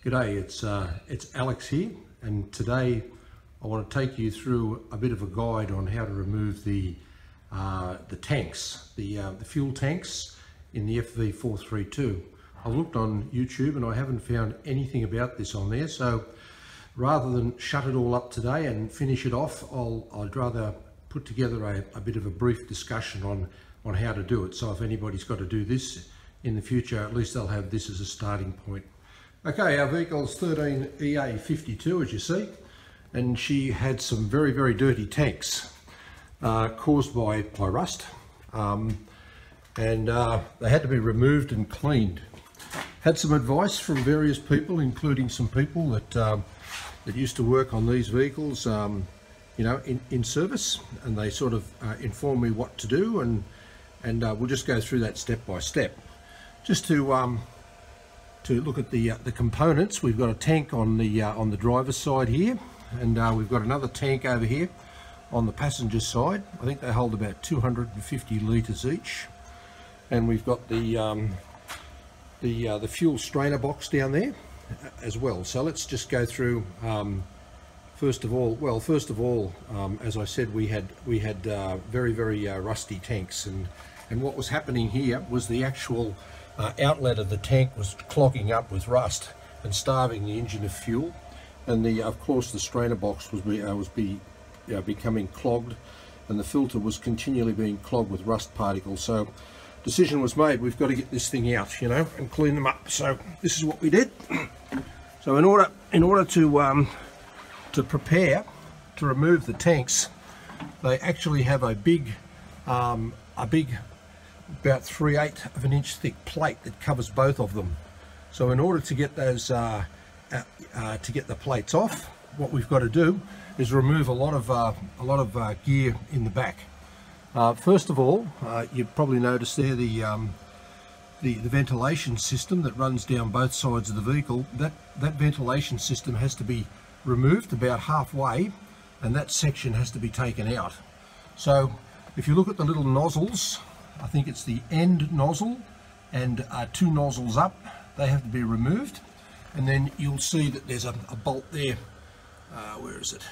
G'day, it's Alex here, and today I want to take you through a bit of a guide on how to remove the tanks, the fuel tanks in the FV432. I've looked on YouTube and I haven't found anything about this on there, so rather than shut it all up today and finish it off, I'd rather put together a bit of a brief discussion on how to do it. So if anybody's got to do this in the future, at least they'll have this as a starting point. Okay, our vehicle's 13EA52, as you see, and she had some very, very dirty tanks caused by rust, and they had to be removed and cleaned. Had some advice from various people, including some people that used to work on these vehicles, you know, in service, and they sort of informed me what to do, and we'll just go through that step by step. Just to look at the components, we've got a tank on the driver's side here, and we've got another tank over here on the passenger side. I think they hold about 250 litres each, and we've got the fuel strainer box down there as well. So let's just go through. First of all, as I said, we had very, very rusty tanks, and what was happening here was the actual outlet of the tank was clogging up with rust and starving the engine of fuel, and of course the strainer box was becoming clogged, and the filter was continually being clogged with rust particles. So decision was made, we've got to get this thing out, you know, and clean them up. So this is what we did. So in order to prepare to remove the tanks, they actually have a big about 3/8 of an inch thick plate that covers both of them. So in order to get those to get the plates off, what we've got to do is remove a lot of gear in the back. First of all, you probably noticed there the ventilation system that runs down both sides of the vehicle. That ventilation system has to be removed about halfway, and that section has to be taken out. So if you look at the little nozzles, I think it's the end nozzle and two nozzles up, they have to be removed, and then you'll see that there's a bolt there. Where is it?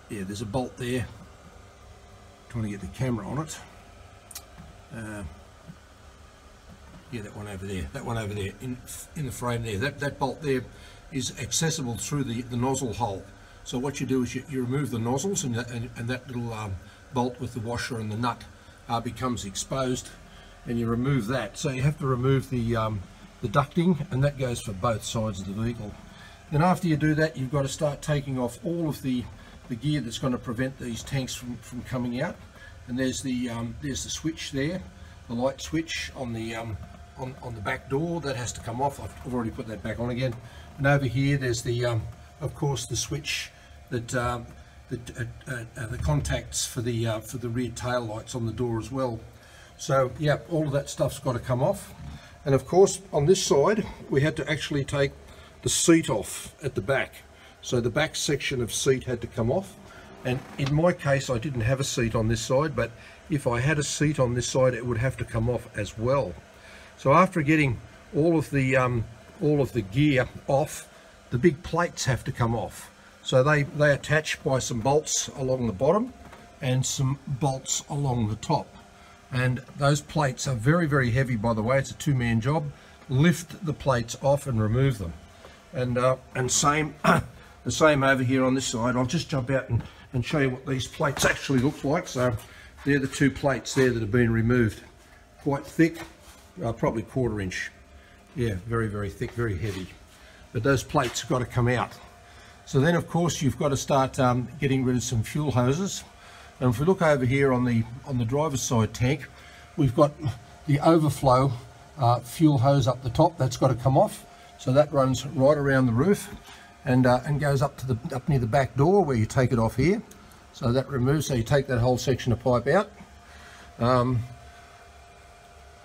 Yeah, there's a bolt there. Trying to get the camera on it. Yeah, that one over there. That one over there in the frame there. That bolt there is accessible through the nozzle hole. So what you do is you remove the nozzles, and that little bolt with the washer and the nut becomes exposed, and you remove that. So you have to remove the ducting, and that goes for both sides of the vehicle. Then after you do that, you've got to start taking off all of the gear that's going to prevent these tanks from coming out. And there's the switch there, the light switch on the back door, that has to come off. I've already put that back on again. And over here there's of course the switch that the contacts for the rear tail lights on the door as well. So yeah, all of that stuff's got to come off. And of course on this side we had to actually take the seat off at the back. So the back section of seat had to come off, and in my case I didn't have a seat on this side, but if I had a seat on this side it would have to come off as well. So after getting all of the gear off, the big plates have to come off. So they attach by some bolts along the bottom and some bolts along the top. And those plates are very, very heavy, by the way. It's a two-man job. Lift the plates off and remove them. And same the same over here on this side. I'll just jump out and show you what these plates actually look like. So they're the two plates there that have been removed. Quite thick, probably 1/4 inch. Yeah, very, very thick, very heavy. But those plates have got to come out. So then of course you've got to start getting rid of some fuel hoses. And if we look over here on the driver's side tank, we've got the overflow fuel hose up the top. That's got to come off. So that runs right around the roof and goes up near the back door, where you take it off here. So that removes. So you take that whole section of pipe out.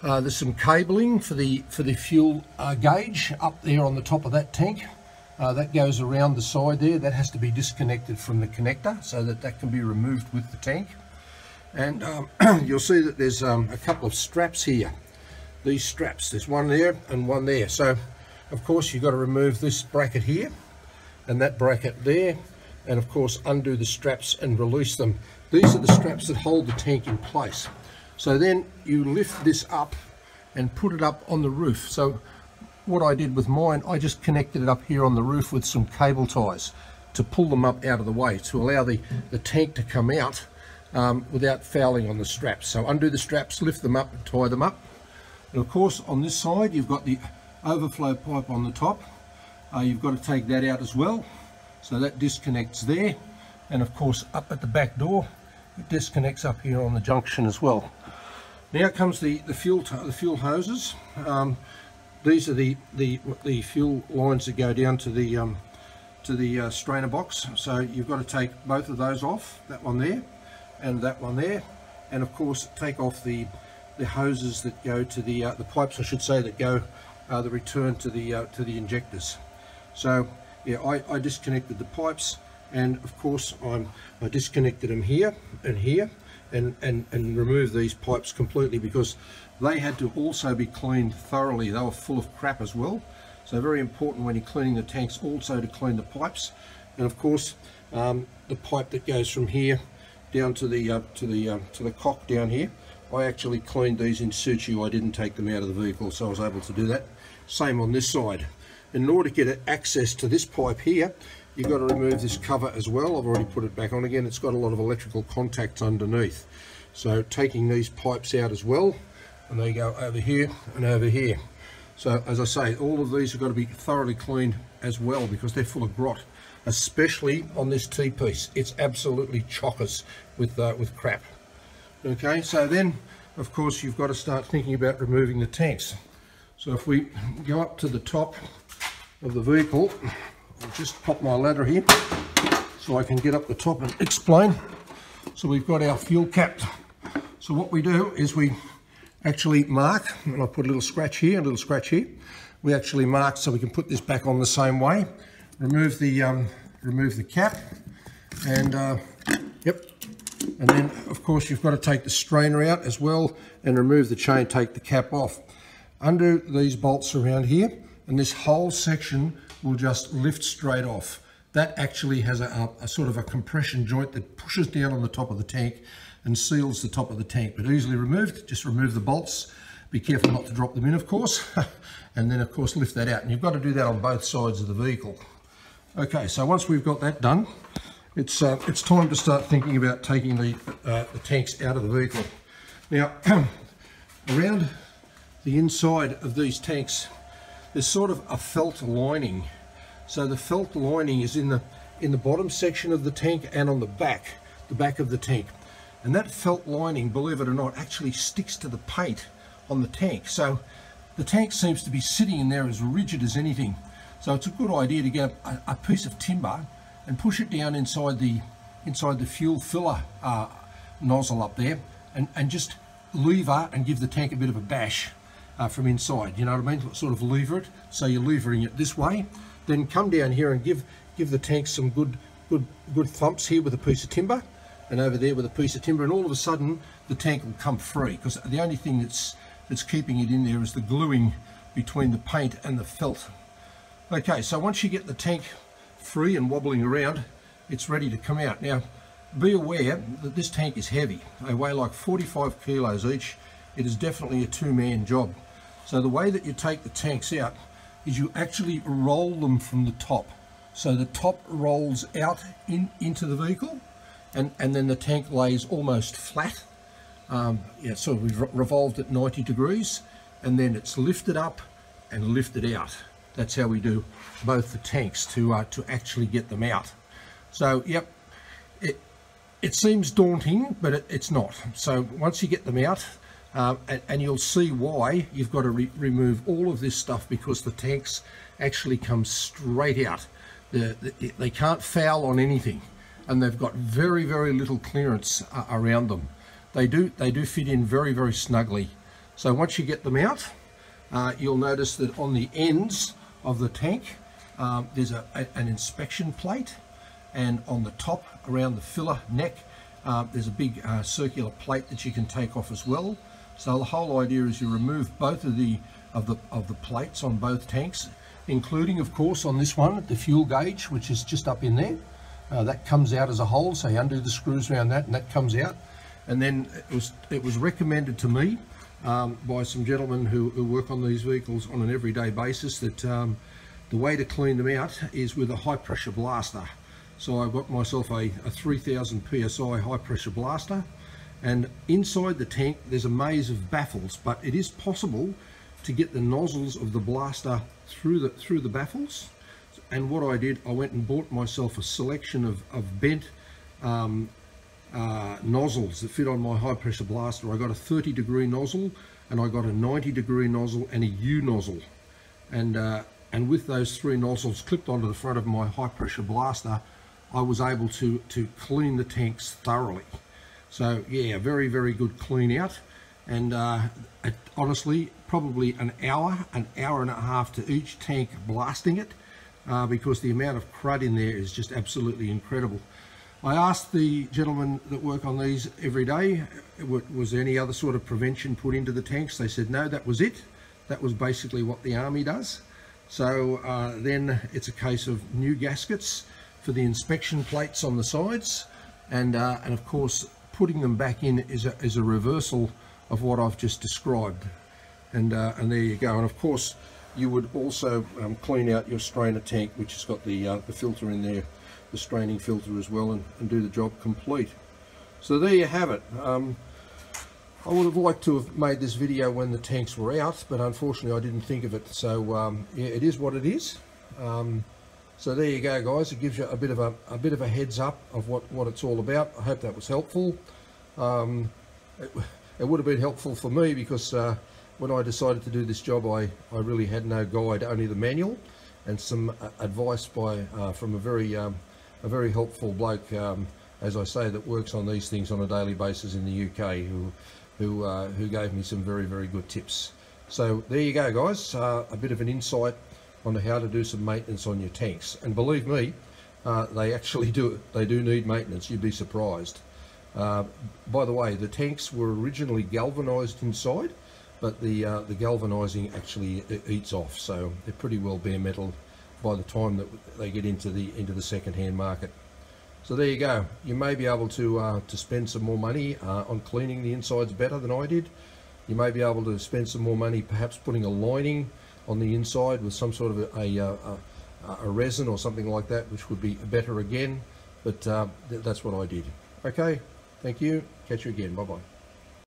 There's some cabling for the fuel gauge up there on the top of that tank. That goes around the side there. That has to be disconnected from the connector so that can be removed with the tank. And you'll see that there's a couple of straps here these straps. There's one there and one there. So of course you've got to remove this bracket here and that bracket there, and of course undo the straps and release them. These are the straps that hold the tank in place. So then you lift this up and put it up on the roof. So what I did with mine, I just connected it up here on the roof with some cable ties to pull them up out of the way, to allow the tank to come out without fouling on the straps. So undo the straps, lift them up and tie them up. And of course on this side you've got the overflow pipe on the top. You've got to take that out as well. So that disconnects there. And of course up at the back door, it disconnects up here on the junction as well. Now comes the fuel hoses. These are the fuel lines that go down to the strainer box. So you've got to take both of those off, that one there and that one there, and of course take off the hoses that go to the pipes, I should say, that go the return to the injectors. So yeah, I disconnected the pipes, and of course I disconnected them here and here, and removed these pipes completely because they had to also be cleaned thoroughly. They were full of crap as well. So very important when you're cleaning the tanks also to clean the pipes. And of course the pipe that goes from here down to the cock down here, I actually cleaned these in situ. I didn't take them out of the vehicle, so I was able to do that. Same on this side. In order to get access to this pipe here, you've got to remove this cover as well. I've already put it back on again. It's got a lot of electrical contacts underneath. So taking these pipes out as well, and they go over here and over here. So as I say, all of these have got to be thoroughly cleaned as well because they're full of grot, especially on this T-piece. It's absolutely chockers with crap. Okay, so then of course you've got to start thinking about removing the tanks. So if we go up to the top of the vehicle, I'll just pop my ladder here so I can get up the top and explain. So we've got our fuel cap. So what we do is we actually mark, and I'll put a little scratch here, a little scratch here. We actually mark so we can put this back on the same way. Remove the cap, and yep. And then of course you've got to take the strainer out as well and remove the chain, take the cap off. Undo these bolts around here, and this whole section will just lift straight off. That actually has a sort of a compression joint that pushes down on the top of the tank and seals the top of the tank, but easily removed. Just remove the bolts. Be careful not to drop them in, of course, and then of course lift that out. And you've got to do that on both sides of the vehicle. Okay, so once we've got that done, it's time to start thinking about taking the tanks out of the vehicle. Now, around the inside of these tanks, there's sort of a felt lining. So the felt lining is in the bottom section of the tank and on the back of the tank. And that felt lining, believe it or not, actually sticks to the paint on the tank. So the tank seems to be sitting in there as rigid as anything. So it's a good idea to get a piece of timber and push it down inside the fuel filler nozzle up there, and just lever and give the tank a bit of a bash from inside. You know what I mean? Sort of lever it. So you're levering it this way. Then come down here and give the tank some good thumps here with a piece of timber, and over there with a piece of timber, and all of a sudden the tank will come free, because the only thing that's keeping it in there is the gluing between the paint and the felt. Okay, so once you get the tank free and wobbling around, it's ready to come out. Now be aware that this tank is heavy. They weigh like 45 kilos each. It is definitely a two-man job. So the way that you take the tanks out is you actually roll them from the top. So the top rolls out into the vehicle, and then the tank lays almost flat. Yeah, so we've revolved at 90 degrees, and then it's lifted up and lifted out. That's how we do both the tanks to actually get them out. So yep, it seems daunting, but it's not. So once you get them out, and you'll see why you've got to remove all of this stuff, because the tanks actually come straight out. They can't foul on anything, and they've got very, very little clearance around them. They do fit in very, very snugly. So once you get them out, you'll notice that on the ends of the tank there's an inspection plate, and on the top around the filler neck there's a big circular plate that you can take off as well. So the whole idea is you remove both of the plates on both tanks, including, of course, on this one the fuel gauge, which is just up in there. That comes out as a whole, so you undo the screws around that and that comes out. And then it was recommended to me by some gentlemen who work on these vehicles on an everyday basis that the way to clean them out is with a high pressure blaster. So I got myself a 3000 psi high pressure blaster, and inside the tank there's a maze of baffles, but it is possible to get the nozzles of the blaster through the baffles. And what I did, I went and bought myself a selection of bent nozzles that fit on my high pressure blaster. I got a 30-degree nozzle, and I got a 90-degree nozzle and a U nozzle, and with those three nozzles clipped onto the front of my high pressure blaster, I was able to clean the tanks thoroughly. So yeah, very, very good clean out. And honestly, probably an hour and a half to each tank blasting it, because the amount of crud in there is just absolutely incredible. I asked the gentlemen that work on these every day, was there any other sort of prevention put into the tanks? They said no, that was it. That was basically what the Army does. So then it's a case of new gaskets for the inspection plates on the sides, and of course putting them back in is a reversal of what I've just described. And there you go. And of course you would also clean out your strainer tank, which has got the filter in there, the straining filter as well, and do the job complete. So there you have it. I would have liked to have made this video when the tanks were out, but unfortunately I didn't think of it. So yeah, it is what it is. So there you go, guys. It gives you a bit of a heads up of what it's all about. I hope that was helpful. It would have been helpful for me because when I decided to do this job, I really had no guide, only the manual and some advice from a very helpful bloke, as I say, that works on these things on a daily basis in the UK, who gave me some very, very good tips. So there you go, guys. A bit of an insight on how to do some maintenance on your tanks. And believe me, they actually do need maintenance. You'd be surprised. By the way, the tanks were originally galvanized inside, but the galvanizing actually eats off, so they're pretty well bare metal by the time that they get into the second-hand market. So there you go. You may be able to spend some more money on cleaning the insides better than I did. You may be able to spend some more money perhaps putting a lining on the inside with some sort of a resin or something like that, which would be better again, but that's what I did. Okay, thank you. Catch you again. Bye bye.